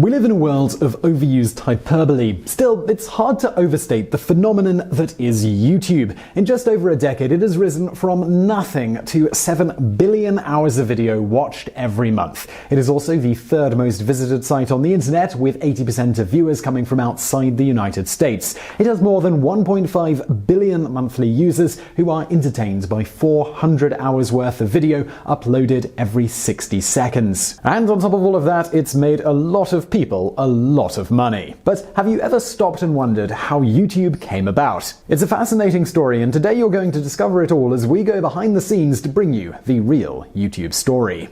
We live in a world of overused hyperbole. Still, it's hard to overstate the phenomenon that is YouTube. In just over a decade, it has risen from nothing to 7 billion hours of video watched every month. It is also the third most visited site on the internet, with 80% of viewers coming from outside the United States. It has more than 1.5 billion monthly users who are entertained by 400 hours worth of video uploaded every 60 seconds. And on top of all of that, it's made a lot of people a lot of money. But have you ever stopped and wondered how YouTube came about? It's a fascinating story, and today you're going to discover it all as we go behind the scenes to bring you the real YouTube story.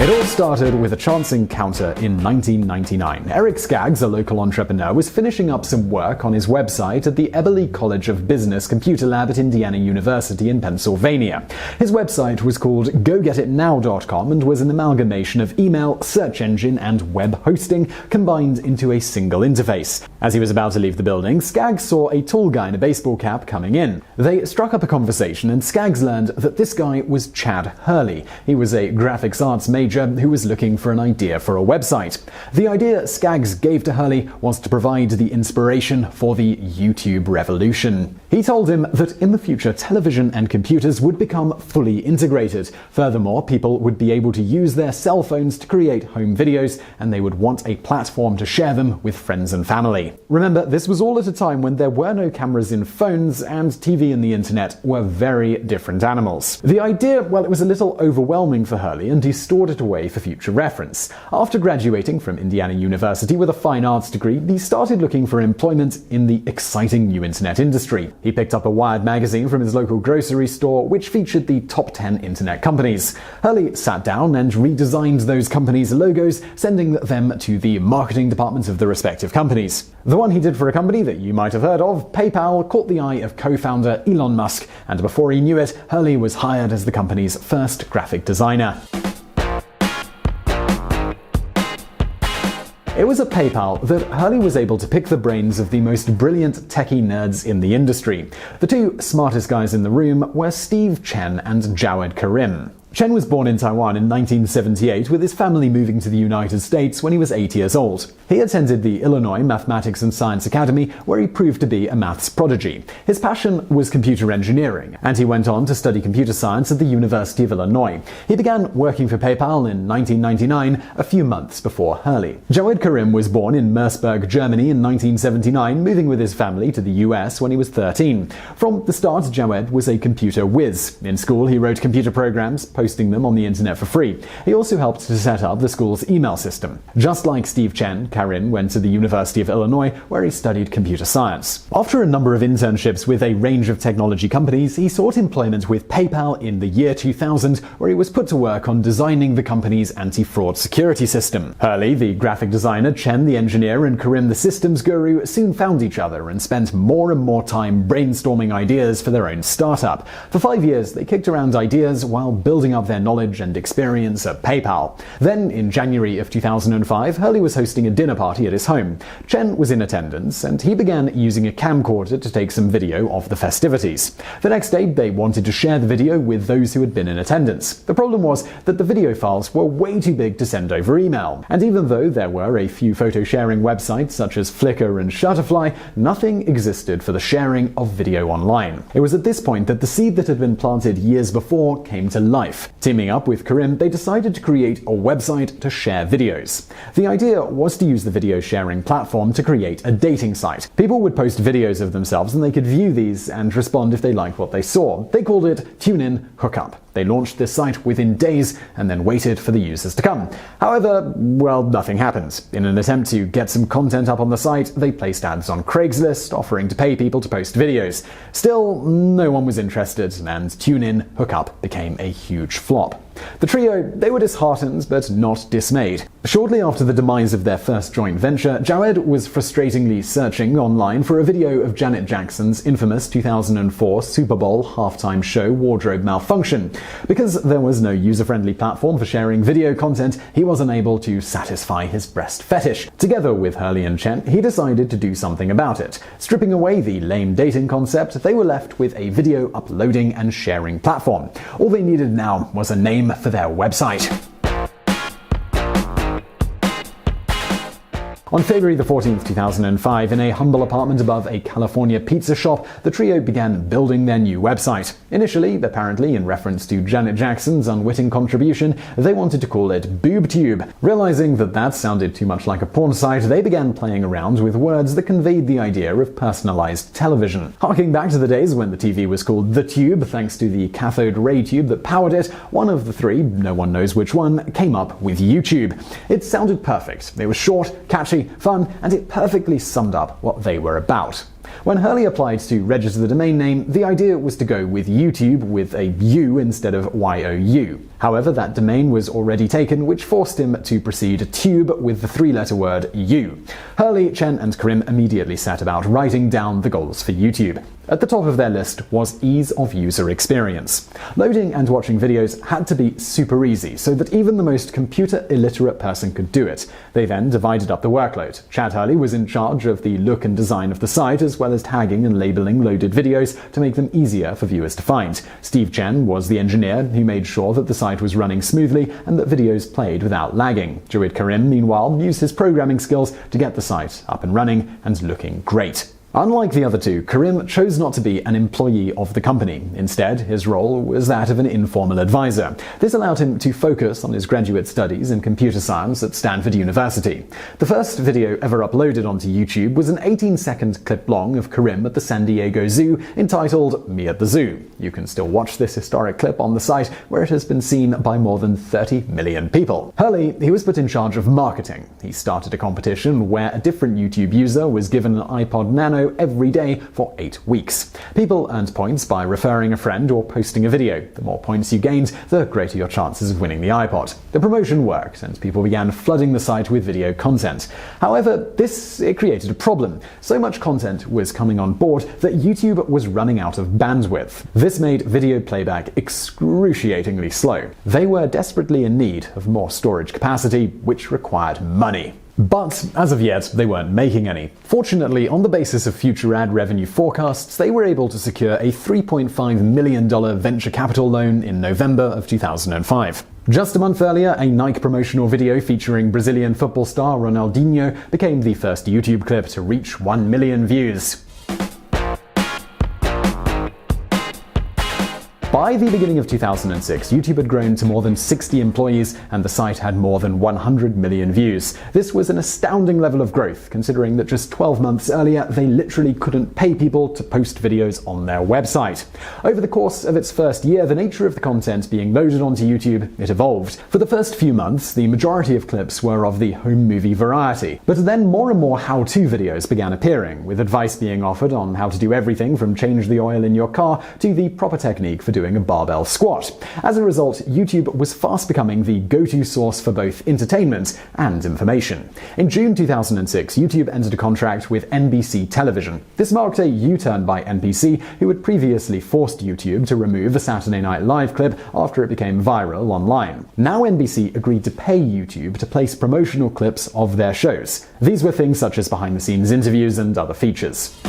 It all started with a chance encounter in 1999. Eric Skaggs, a local entrepreneur, was finishing up some work on his website at the Eberly College of Business Computer Lab at Indiana University in Pennsylvania. His website was called GoGetItNow.com and was an amalgamation of email, search engine, and web hosting combined into a single interface. As he was about to leave the building, Skaggs saw a tall guy in a baseball cap coming in. They struck up a conversation, and Skaggs learned that this guy was Chad Hurley. He was a graphics arts major who was looking for an idea for a website. The idea Skaggs gave to Hurley was to provide the inspiration for the YouTube revolution. He told him that in the future, television and computers would become fully integrated. Furthermore, people would be able to use their cell phones to create home videos, and they would want a platform to share them with friends and family. Remember, this was all at a time when there were no cameras in phones, and TV and the internet were very different animals. The idea, well, it was a little overwhelming for Hurley, and he stored it away for future reference. After graduating from Indiana University with a fine arts degree, he started looking for employment in the exciting new internet industry. He picked up a Wired magazine from his local grocery store, which featured the top 10 internet companies. Hurley sat down and redesigned those companies' logos, sending them to the marketing departments of the respective companies. The one he did for a company that you might have heard of, PayPal, caught the eye of co-founder Elon Musk, and before he knew it, Hurley was hired as the company's first graphic designer. It was at PayPal that Hurley was able to pick the brains of the most brilliant techie nerds in the industry. The two smartest guys in the room were Steve Chen and Jawed Karim. Chen was born in Taiwan in 1978, with his family moving to the United States when he was 8 years old. He attended the Illinois Mathematics and Science Academy, where he proved to be a maths prodigy. His passion was computer engineering, and he went on to study computer science at the University of Illinois. He began working for PayPal in 1999, a few months before Hurley. Jawed Karim was born in Merseburg, Germany in 1979, moving with his family to the US when he was 13. From the start, Jawed was a computer whiz. In school, he wrote computer programs, posting them on the internet for free. He also helped to set up the school's email system. Just like Steve Chen, Karim went to the University of Illinois, where he studied computer science. After a number of internships with a range of technology companies, he sought employment with PayPal in the year 2000, where he was put to work on designing the company's anti-fraud security system. Hurley, the graphic designer, Chen, the engineer, and Karim, the systems guru, soon found each other and spent more and more time brainstorming ideas for their own startup. For 5 years, they kicked around ideas while building up their knowledge and experience at PayPal. Then, in January of 2005, Hurley was hosting a dinner party at his home. Chen was in attendance, and he began using a camcorder to take some video of the festivities. The next day, they wanted to share the video with those who had been in attendance. The problem was that the video files were way too big to send over email. And even though there were a few photo-sharing websites such as Flickr and Shutterfly, nothing existed for the sharing of video online. It was at this point that the seed that had been planted years before came to life. Teaming up with Karim, they decided to create a website to share videos. The idea was to use the video sharing platform to create a dating site. People would post videos of themselves, and they could view these and respond if they liked what they saw. They called it Tune In, Hook Up. They launched this site within days and then waited for the users to come. However, well, nothing happened. In an attempt to get some content up on the site, they placed ads on Craigslist, offering to pay people to post videos. Still, no one was interested, and Tune In, Hook Up became a huge flop. The trio, they were disheartened but not dismayed. Shortly after the demise of their first joint venture, Jawed was frustratingly searching online for a video of Janet Jackson's infamous 2004 Super Bowl halftime show wardrobe malfunction. Because there was no user-friendly platform for sharing video content, he was unable to satisfy his breast fetish. Together with Hurley and Chen, he decided to do something about it. Stripping away the lame dating concept, they were left with a video uploading and sharing platform. All they needed now was a name for their website. On February 14, 2005, in a humble apartment above a California pizza shop, the trio began building their new website. Initially, apparently in reference to Janet Jackson's unwitting contribution, they wanted to call it BoobTube. Realizing that sounded too much like a porn site, they began playing around with words that conveyed the idea of personalized television. Harking back to the days when the TV was called The Tube, thanks to the cathode ray tube that powered it, one of the three, no one knows which one, came up with YouTube. It sounded perfect. It was short, catchy, fun, and it perfectly summed up what they were about. When Hurley applied to register the domain name, the idea was to go with YouTube with a U instead of YOU. However, that domain was already taken, which forced him to proceed tube with the three-letter word U. Hurley, Chen, and Karim immediately set about writing down the goals for YouTube. At the top of their list was ease of user experience. Loading and watching videos had to be super easy, so that even the most computer-illiterate person could do it. They then divided up the workload. Chad Hurley was in charge of the look and design of the site, as well as tagging and labeling loaded videos to make them easier for viewers to find. Steve Chen was the engineer who made sure that the site was running smoothly and that videos played without lagging. Jawed Karim, meanwhile, used his programming skills to get the site up and running and looking great. Unlike the other two, Karim chose not to be an employee of the company. Instead, his role was that of an informal advisor. This allowed him to focus on his graduate studies in computer science at Stanford University. The first video ever uploaded onto YouTube was an 18-second clip long of Karim at the San Diego Zoo entitled Me at the Zoo. You can still watch this historic clip on the site, where it has been seen by more than 30 million people. Hurley, he was put in charge of marketing. He started a competition where a different YouTube user was given an iPod Nano every day for 8 weeks. People earned points by referring a friend or posting a video. The more points you gained, the greater your chances of winning the iPod. The promotion worked, and people began flooding the site with video content. However, it created a problem. So much content was coming on board that YouTube was running out of bandwidth. This made video playback excruciatingly slow. They were desperately in need of more storage capacity, which required money. But, as of yet, they weren't making any. Fortunately, on the basis of future ad revenue forecasts, they were able to secure a $3.5 million venture capital loan in November of 2005. Just a month earlier, a Nike promotional video featuring Brazilian football star Ronaldinho became the first YouTube clip to reach 1 million views. By the beginning of 2006, YouTube had grown to more than 60 employees, and the site had more than 100 million views. This was an astounding level of growth, considering that just 12 months earlier, they literally couldn't pay people to post videos on their website. Over the course of its first year, the nature of the content being loaded onto YouTube, it evolved. For the first few months, the majority of clips were of the home movie variety. But then more and more how-to videos began appearing, with advice being offered on how to do everything from change the oil in your car to the proper technique for doing a barbell squat. As a result, YouTube was fast becoming the go-to source for both entertainment and information. In June 2006, YouTube entered a contract with NBC Television. This marked a U-turn by NBC, who had previously forced YouTube to remove a Saturday Night Live clip after it became viral online. Now NBC agreed to pay YouTube to place promotional clips of their shows. These were things such as behind-the-scenes interviews and other features.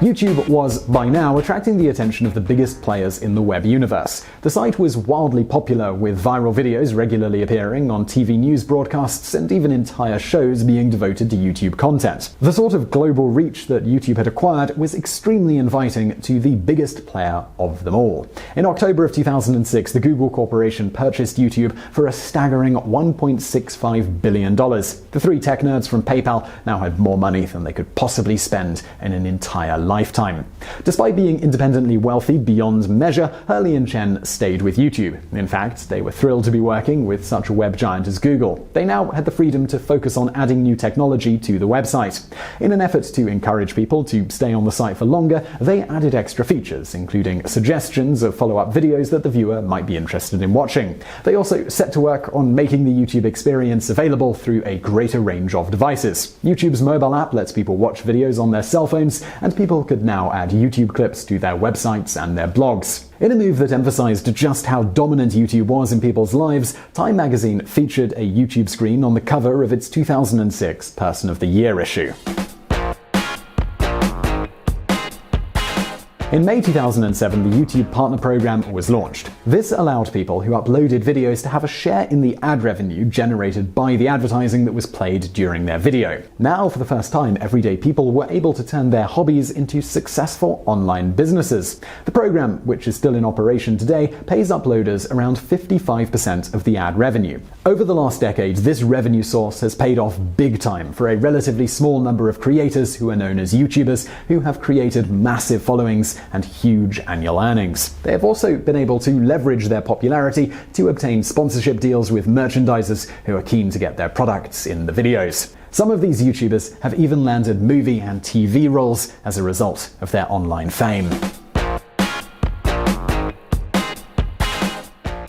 YouTube was, by now, attracting the attention of the biggest players in the web universe. The site was wildly popular, with viral videos regularly appearing on TV news broadcasts and even entire shows being devoted to YouTube content. The sort of global reach that YouTube had acquired was extremely inviting to the biggest player of them all. In October of 2006, the Google Corporation purchased YouTube for a staggering $1.65 billion. The three tech nerds from PayPal now had more money than they could possibly spend in an entire lifetime. Despite being independently wealthy beyond measure, Hurley and Chen stayed with YouTube. In fact, they were thrilled to be working with such a web giant as Google. They now had the freedom to focus on adding new technology to the website. In an effort to encourage people to stay on the site for longer, they added extra features, including suggestions of follow-up videos that the viewer might be interested in watching. They also set to work on making the YouTube experience available through a greater range of devices. YouTube's mobile app lets people watch videos on their cell phones, and people could now add YouTube clips to their websites and their blogs. In a move that emphasized just how dominant YouTube was in people's lives, Time magazine featured a YouTube screen on the cover of its 2006 Person of the Year issue. In May 2007, the YouTube Partner Program was launched. This allowed people who uploaded videos to have a share in the ad revenue generated by the advertising that was played during their video. Now, for the first time, everyday people were able to turn their hobbies into successful online businesses. The program, which is still in operation today, pays uploaders around 55% of the ad revenue. Over the last decade, this revenue source has paid off big time for a relatively small number of creators who are known as YouTubers, who have created massive followings and huge annual earnings. They have also been able to leverage their popularity to obtain sponsorship deals with merchandisers who are keen to get their products in the videos. Some of these YouTubers have even landed movie and TV roles as a result of their online fame.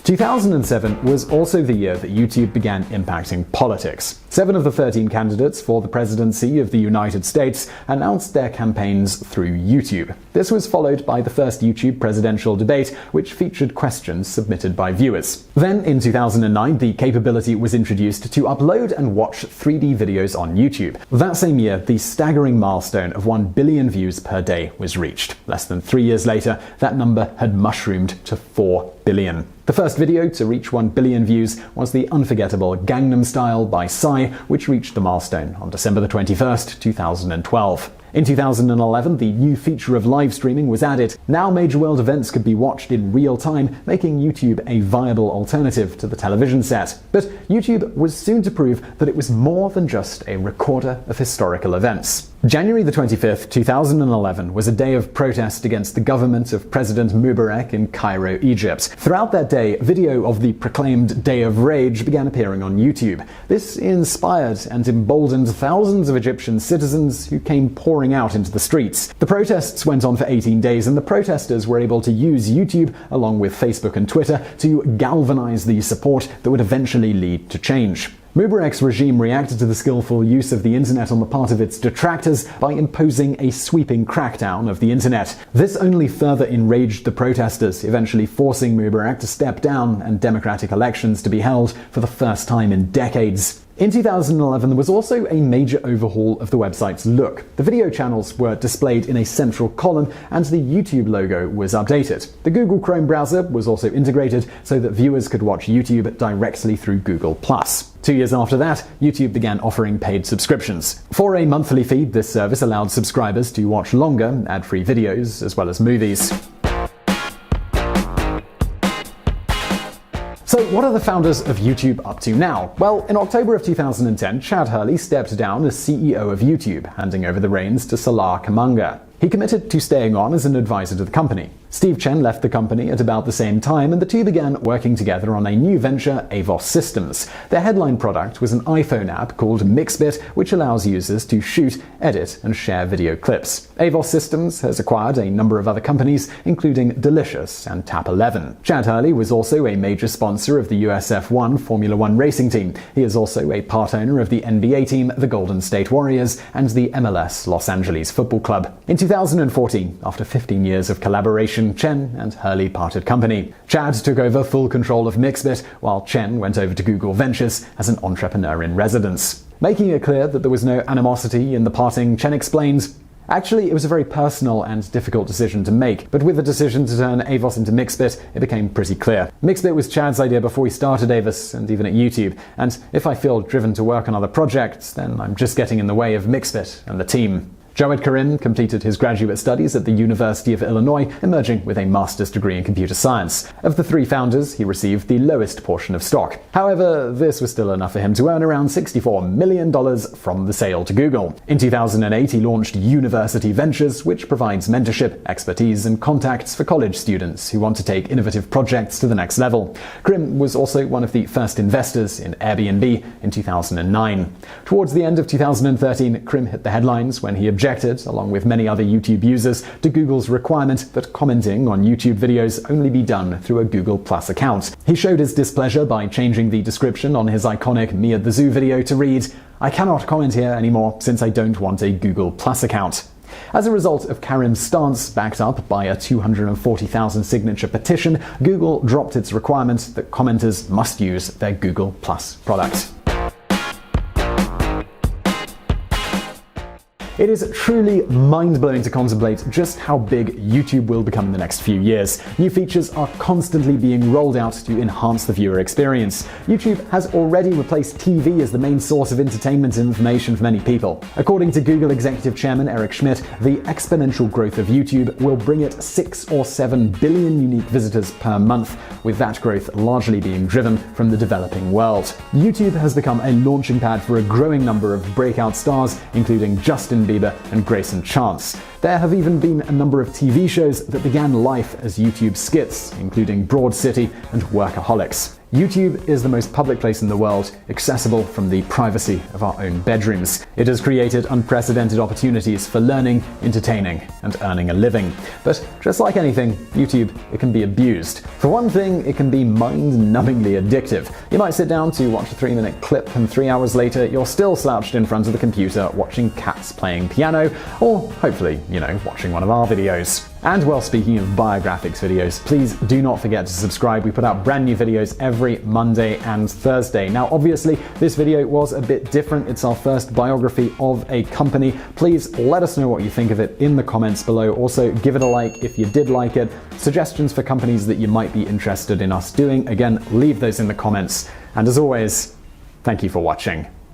2007 was also the year that YouTube began impacting politics. 7 of the 13 candidates for the presidency of the United States announced their campaigns through YouTube. This was followed by the first YouTube presidential debate, which featured questions submitted by viewers. Then, in 2009, the capability was introduced to upload and watch 3D videos on YouTube. That same year, the staggering milestone of 1 billion views per day was reached. Less than 3 years later, that number had mushroomed to 4 billion. The first video to reach 1 billion views was the unforgettable Gangnam Style by Psy, which reached the milestone on December 21st, 2012. In 2011, the new feature of live streaming was added. Now major world events could be watched in real time, making YouTube a viable alternative to the television set. But YouTube was soon to prove that it was more than just a recorder of historical events. January 25th, 2011 was a day of protest against the government of President Mubarak in Cairo, Egypt. Throughout that day, video of the proclaimed Day of Rage began appearing on YouTube. This inspired and emboldened thousands of Egyptian citizens who came pouring out into the streets. The protests went on for 18 days, and the protesters were able to use YouTube, along with Facebook and Twitter, to galvanize the support that would eventually lead to change. Mubarak's regime reacted to the skillful use of the internet on the part of its detractors by imposing a sweeping crackdown of the internet. This only further enraged the protesters, eventually forcing Mubarak to step down and democratic elections to be held for the first time in decades. In 2011, there was also a major overhaul of the website's look. The video channels were displayed in a central column, and the YouTube logo was updated. The Google Chrome browser was also integrated so that viewers could watch YouTube directly through Google+. 2 years after that, YouTube began offering paid subscriptions. For a monthly fee, this service allowed subscribers to watch longer, ad-free videos, as well as movies. So what are the founders of YouTube up to now? Well, in October of 2010, Chad Hurley stepped down as CEO of YouTube, handing over the reins to Salar Kamanga. He committed to staying on as an advisor to the company. Steve Chen left the company at about the same time, and the two began working together on a new venture, Avos Systems. Their headline product was an iPhone app called Mixbit, which allows users to shoot, edit, and share video clips. Avos Systems has acquired a number of other companies, including Delicious and Tap 11. Chad Hurley was also a major sponsor of the US F1 Formula One racing team. He is also a part owner of the NBA team, the Golden State Warriors, and the MLS Los Angeles Football Club. In 2014, after 15 years of collaboration, Chen and Hurley parted company. Chad took over full control of Mixbit, while Chen went over to Google Ventures as an entrepreneur in residence. Making it clear that there was no animosity in the parting, Chen explains, "Actually, it was a very personal and difficult decision to make, but with the decision to turn Avos into Mixbit, it became pretty clear. Mixbit was Chad's idea before he started Avos and even at YouTube, and if I feel driven to work on other projects, then I'm just getting in the way of Mixbit and the team." Jawed Karim completed his graduate studies at the University of Illinois, emerging with a master's degree in computer science. Of the three founders, he received the lowest portion of stock. However, this was still enough for him to earn around $64 million from the sale to Google. In 2008, he launched University Ventures, which provides mentorship, expertise, and contacts for college students who want to take innovative projects to the next level. Karim was also one of the first investors in Airbnb in 2009. Towards the end of 2013, Karim hit the headlines when he objected, along with many other YouTube users, to Google's requirement that commenting on YouTube videos only be done through a Google Plus account. He showed his displeasure by changing the description on his iconic Me at the Zoo video to read, "I cannot comment here anymore since I don't want a Google Plus account." As a result of Karim's stance, backed up by a 240,000 signature petition, Google dropped its requirement that commenters must use their Google Plus product. It is truly mind-blowing to contemplate just how big YouTube will become in the next few years. New features are constantly being rolled out to enhance the viewer experience. YouTube has already replaced TV as the main source of entertainment and information for many people. According to Google Executive Chairman Eric Schmidt, the exponential growth of YouTube will bring it 6 or 7 billion unique visitors per month, with that growth largely being driven from the developing world. YouTube has become a launching pad for a growing number of breakout stars, including Justin Bieber and Grayson Chance. There have even been a number of TV shows that began life as YouTube skits, including Broad City and Workaholics. YouTube is the most public place in the world, accessible from the privacy of our own bedrooms. It has created unprecedented opportunities for learning, entertaining, and earning a living. But just like anything, YouTube, it can be abused. For one thing, it can be mind-numbingly addictive. You might sit down to watch a 3-minute clip, and 3 hours later, you're still slouched in front of the computer watching cats playing piano, or hopefully, watching one of our videos. And while speaking of biographics videos, please do not forget to subscribe. We put out brand new videos every Monday and Thursday. Now, obviously, this video was a bit different. It's our first biography of a company. Please let us know what you think of it in the comments below. Also, give it a like if you did like it. Suggestions for companies that you might be interested in us doing, again, leave those in the comments. And as always, thank you for watching.